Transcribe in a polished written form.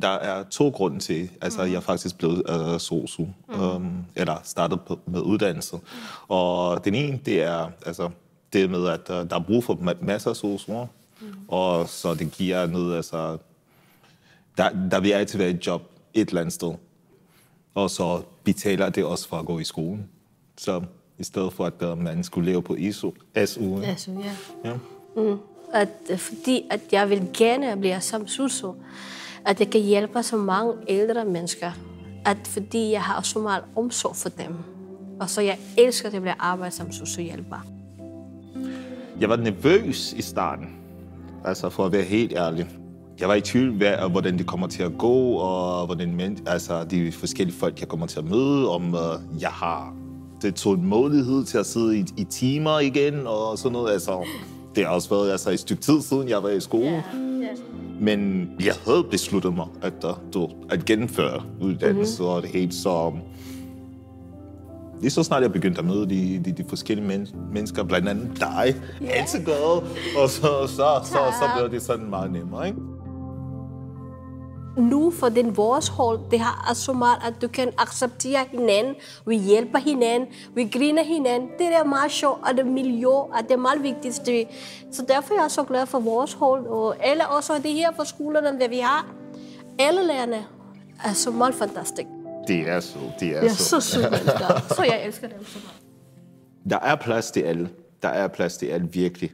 Der er 2 grunde til, altså jeg er faktisk blevet sosu, eller startet med uddannelse. Og den ene, det er altså det med, at der er brug for masser af sosuer, og så det giver noget, altså der vil altid være et job et eller andet sted. Og så betaler det også for at gå i skolen. Så i stedet for, at man skulle leve på SU. SU, ja. Fordi at jeg vil gerne blive som sosu, at jeg kan hjælpe så mange ældre mennesker. Fordi jeg har så meget omsorg for dem. Og så jeg elsker at blive arbejde som sosu-hjælper. Jeg var nervøs i starten, altså for at være helt ærlig. Jeg var i tvivl, hvordan det kommer til at gå, og hvordan de forskellige folk, jeg kommer til at møde, om jeg har det tålmodighed til at sidde i timer igen, og sådan noget. Altså, det har også været et stykke tid siden, jeg var i skole. Men jeg havde besluttet mig at gennemføre uddannelse og det hele, så lige så snart jeg begyndte at møde de forskellige mennesker, blandt andet dig, altid godt, og så blev det sådan meget nemmere, ikke? Nu for vores hold, det har så meget, at du kan acceptere hinanden, vi hjælper hinanden, vi griner hinanden. Det er meget sjovt, og det miljø, og det er meget vigtigt. Så derfor er jeg så glad for vores hold, og alle også det her på skolerne, der vi har. Alle lærerne er så meget fantastisk. Det er så. Det er så søde mennesker, så jeg elsker dem så meget. Der er plads til alle. Der er plads til alle, virkelig.